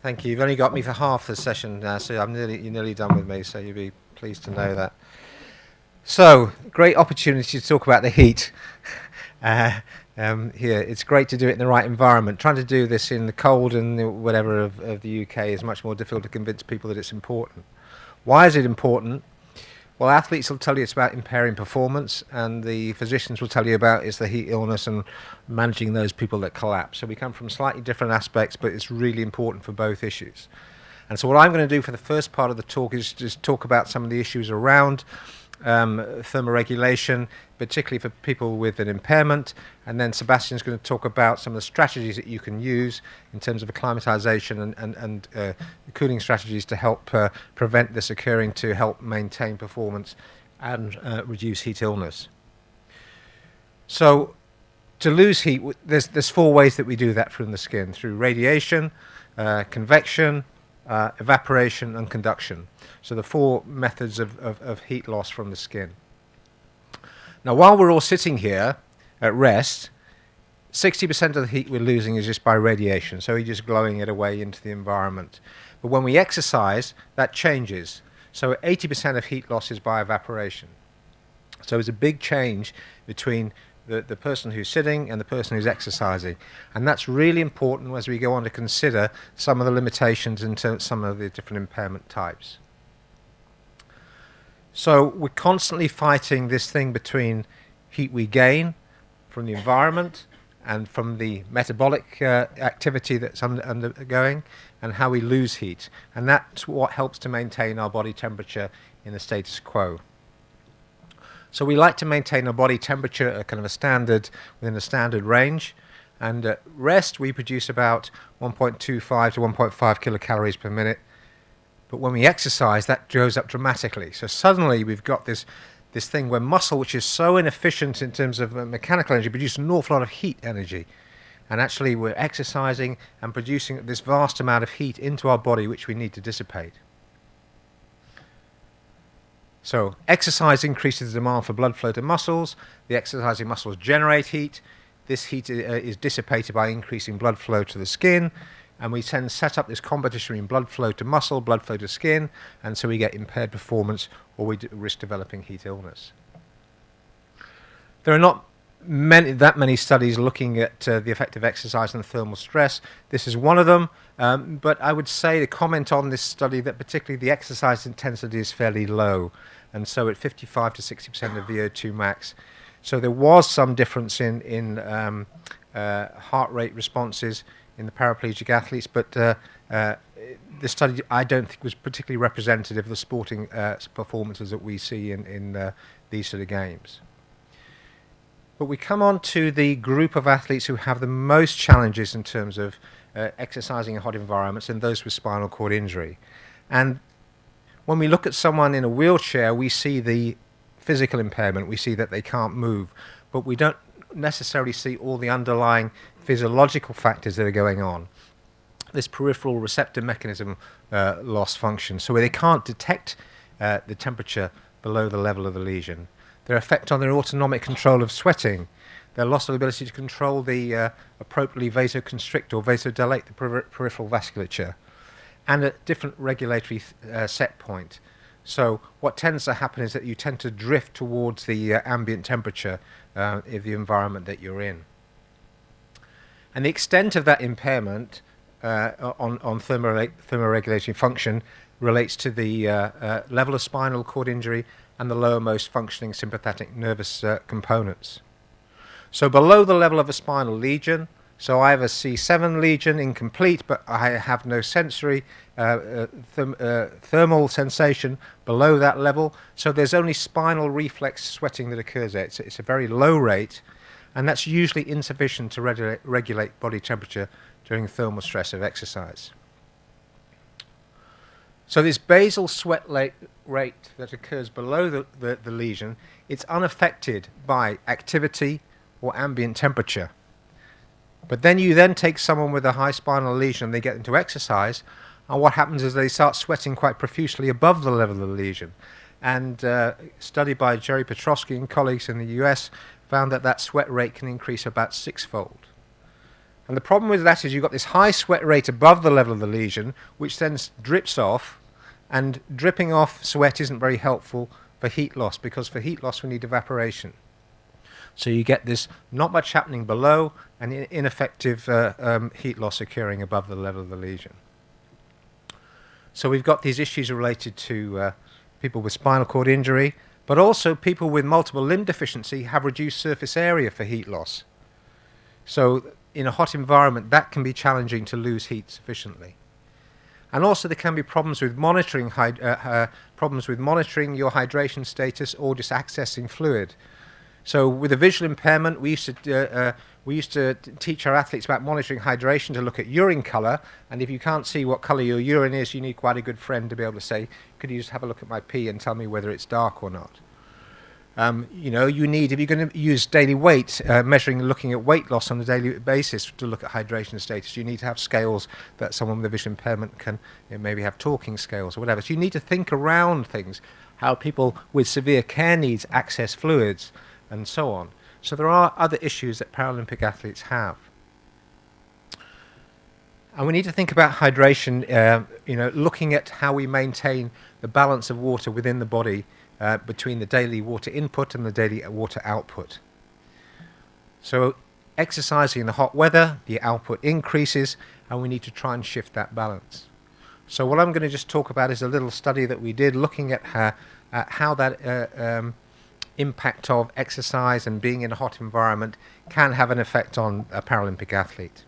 Thank you. You've only got me for half the session now, so you're nearly done with me, so you'll be pleased to know that. So, great opportunity to talk about the heat. Here, it's great to do it in the right environment. Trying to do this in the cold and whatever of the UK is much more difficult to convince people that it's important. Why is it important? Well, athletes will tell you it's about impairing performance, and the physicians will tell you about is the heat illness and managing those people that collapse. So we come from slightly different aspects, but it's really important for both issues. And so what I'm going to do for the first part of the talk is just talk about some of the issues around thermoregulation, particularly for people with an impairment, and then Sebastian's going to talk about some of the strategies that you can use in terms of acclimatization and cooling strategies to help prevent this occurring, to help maintain performance and reduce heat illness. So to lose heat, there's 4 ways that we do that from the skin: through radiation, convection, evaporation and conduction. So the 4 methods of heat loss from the skin. Now, while we're all sitting here at rest, 60% of the heat we're losing is just by radiation, so we're just glowing it away into the environment. But when we exercise, that changes. So 80% of heat loss is by evaporation. So it's a big change between the person who's sitting and the person who's exercising. And that's really important as we go on to consider some of the limitations in some of the different impairment types. So we're constantly fighting this thing between heat we gain from the environment and from the metabolic activity that's undergoing, and how we lose heat. And that's what helps to maintain our body temperature in the status quo. So we like to maintain our body temperature at kind of within a standard range. And at rest, we produce about 1.25 to 1.5 kilocalories per minute. But when we exercise, that goes up dramatically. So suddenly we've got this thing where muscle, which is so inefficient in terms of mechanical energy, produces an awful lot of heat energy. And actually we're exercising and producing this vast amount of heat into our body, which we need to dissipate. So exercise increases the demand for blood flow to muscles. The exercising muscles generate heat. This heat is dissipated by increasing blood flow to the skin. And we then set up this competition in blood flow to muscle, blood flow to skin, and so we get impaired performance, or we risk developing heat illness. There are not that many studies looking at the effect of exercise on thermal stress. This is one of them, but I would say to comment on this study that particularly the exercise intensity is fairly low, and so at 55 to 60% of VO2 max. So there was some difference in heart rate responses in the paraplegic athletes, but the study I don't think was particularly representative of the sporting performances that we see in these sort of games. But we come on to the group of athletes who have the most challenges in terms of exercising in hot environments, and those with spinal cord injury. And when we look at someone in a wheelchair, we see the physical impairment, we see that they can't move, but we don't necessarily see all the underlying physiological factors that are going on. This peripheral receptor mechanism loss function, so they can't detect the temperature below the level of the lesion. Their effect on their autonomic control of sweating, their loss of ability to control the appropriately vasoconstrict or vasodilate the peripheral vasculature, and a different regulatory set point. So what tends to happen is that you tend to drift towards the ambient temperature of the environment that you're in. And the extent of that impairment on thermoregulatory function relates to the level of spinal cord injury and the lowermost functioning sympathetic nervous components. So below the level of a spinal lesion, so I have a C7 lesion incomplete, but I have no sensory thermal sensation below that level, so there's only spinal reflex sweating that occurs there. It's a very low rate, and that's usually insufficient to regulate body temperature during thermal stress of exercise. So this basal sweat rate that occurs below the lesion, it's unaffected by activity or ambient temperature. But then you take someone with a high spinal lesion and they get into exercise, and what happens is they start sweating quite profusely above the level of the lesion. And a study by Jerry Petrosky and colleagues in the US found that sweat rate can increase about 6-fold. And the problem with that is you've got this high sweat rate above the level of the lesion, which then drips off, and dripping off sweat isn't very helpful for heat loss, because for heat loss we need evaporation. So you get this not much happening below and ineffective heat loss occurring above the level of the lesion. So we've got these issues related to people with spinal cord injury, but also people with multiple limb deficiency have reduced surface area for heat loss. So in a hot environment, that can be challenging to lose heat sufficiently. And also there can be problems with monitoring your hydration status or just accessing fluid. So with a visual impairment, we used to teach our athletes about monitoring hydration to look at urine colour, and if you can't see what colour your urine is, you need quite a good friend to be able to say, could you just have a look at my pee and tell me whether it's dark or not. You need, if you're going to use daily weight, looking at weight loss on a daily basis to look at hydration status, you need to have scales that someone with a visual impairment can maybe have talking scales or whatever. So you need to think around things, how people with severe care needs access fluids and so on. So there are other issues that Paralympic athletes have. And we need to think about hydration, looking at how we maintain the balance of water within the body between the daily water input and the daily water output. So exercising in the hot weather, the output increases, and we need to try and shift that balance. So what I'm going to just talk about is a little study that we did looking at how that impact of exercise and being in a hot environment can have an effect on a Paralympic athlete.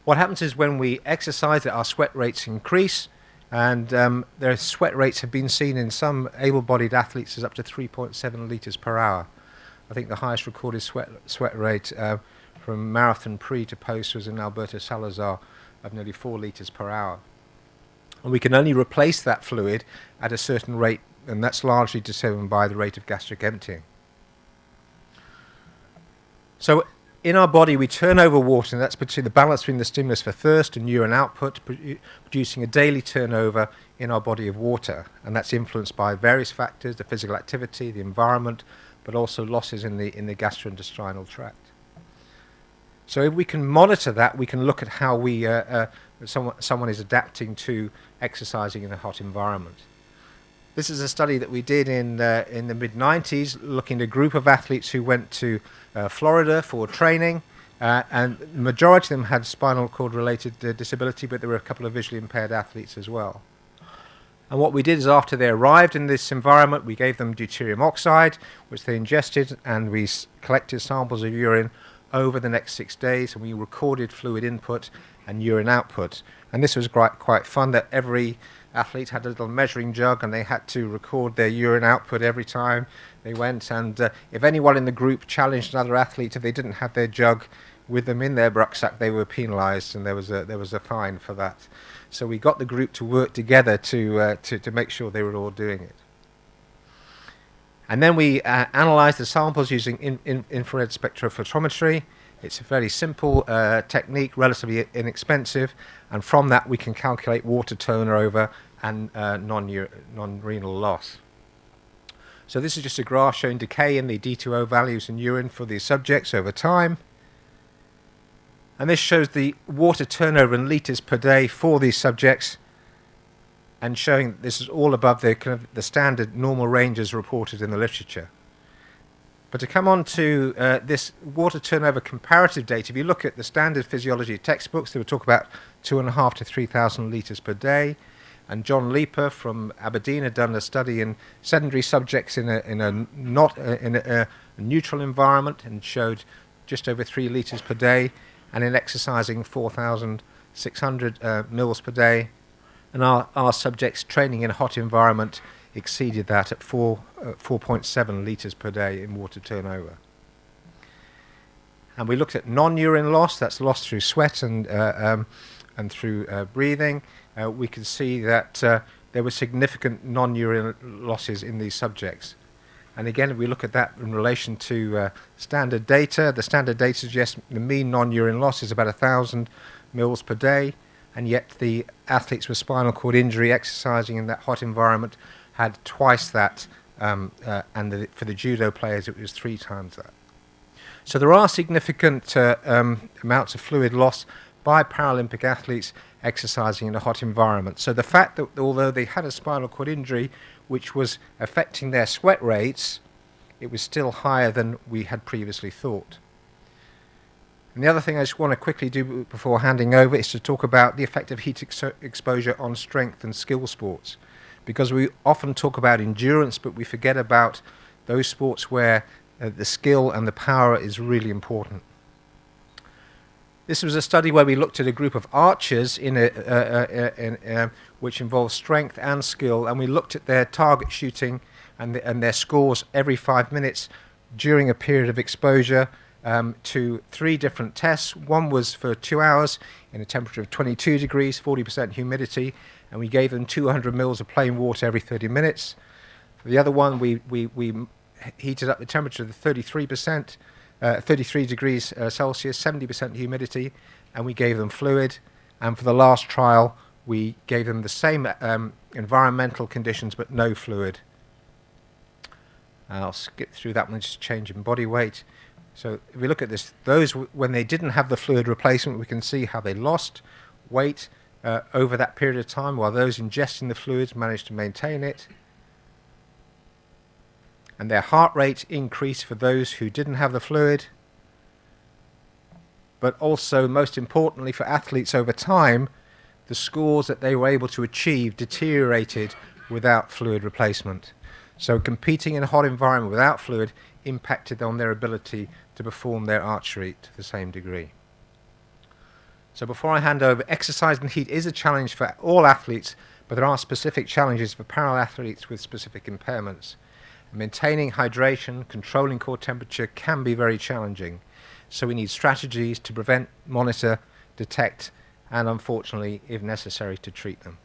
What happens is when we exercise, our sweat rates increase, and their sweat rates have been seen in some able-bodied athletes as up to 3.7 litres per hour. I think the highest recorded sweat rate from marathon pre to post was in Alberto Salazar of nearly 4 litres per hour. And we can only replace that fluid at a certain rate, and that's largely determined by the rate of gastric emptying. So in our body, we turn over water, and that's between the balance between the stimulus for thirst and urine output, producing a daily turnover in our body of water. And that's influenced by various factors, the physical activity, the environment, but also losses in the gastrointestinal tract. So if we can monitor that, we can look at how someone is adapting to exercising in a hot environment. This is a study that we did in the mid-90s, looking at a group of athletes who went to Florida for training, and the majority of them had spinal cord-related disability, but there were a couple of visually impaired athletes as well. And what we did is after they arrived in this environment, we gave them deuterium oxide, which they ingested, and we collected samples of urine over the next 6 days, and we recorded fluid input and urine output. And this was quite fun, that every athlete had a little measuring jug, and they had to record their urine output every time they went. And if anyone in the group challenged another athlete, if they didn't have their jug with them in their rucksack, they were penalised, and there was a fine for that. So we got the group to work together to make sure they were all doing it. And then we analysed the samples using infrared spectrophotometry. It's a very simple technique, relatively inexpensive, and from that we can calculate water turnover and non-renal loss. So this is just a graph showing decay in the D2O values in urine for these subjects over time. And this shows the water turnover in litres per day for these subjects, and showing this is all above the standard normal ranges reported in the literature. But to come on to this water turnover comparative data, if you look at the standard physiology textbooks, they would talk about 2.5 to 3,000 litres per day. And John Leeper from Aberdeen had done a study in sedentary subjects in a neutral environment and showed just over 3 litres per day, and in exercising 4,600 mils per day. And our subjects training in a hot environment exceeded that at 4.7 litres per day in water turnover. And we looked at non-urine loss, that's loss through sweat and through breathing. We could see that there were significant non-urine losses in these subjects. And again, if we look at that in relation to standard data, the standard data suggests the mean non-urine loss is about 1,000 mils per day, and yet the athletes with spinal cord injury exercising in that hot environment had twice that, and for the judo players it was 3 times that. So there are significant amounts of fluid loss by Paralympic athletes exercising in a hot environment. So the fact that although they had a spinal cord injury which was affecting their sweat rates, it was still higher than we had previously thought. And the other thing I just want to quickly do before handing over is to talk about the effect of heat exposure on strength and skill sports. Because we often talk about endurance, but we forget about those sports where the skill and the power is really important. This was a study where we looked at a group of archers which involved strength and skill, and we looked at their target shooting and their scores every 5 minutes during a period of exposure to 3 different tests. One was for 2 hours in a temperature of 22 degrees, 40% humidity, and we gave them 200 mils of plain water every 30 minutes. For the other one, we heated up the temperature to 33 degrees Celsius, 70% humidity, and we gave them fluid. And for the last trial, we gave them the same environmental conditions but no fluid. I'll skip through that one, just changing body weight. So if we look at this, those when they didn't have the fluid replacement, we can see how they lost weight over that period of time, while those ingesting the fluids managed to maintain it. And their heart rate increased for those who didn't have the fluid. But also, most importantly for athletes over time, the scores that they were able to achieve deteriorated without fluid replacement. So competing in a hot environment without fluid impacted on their ability to perform their archery to the same degree. So before I hand over, exercise in heat is a challenge for all athletes, but there are specific challenges for para-athletes with specific impairments. Maintaining hydration, controlling core temperature can be very challenging. So we need strategies to prevent, monitor, detect, and unfortunately, if necessary, to treat them.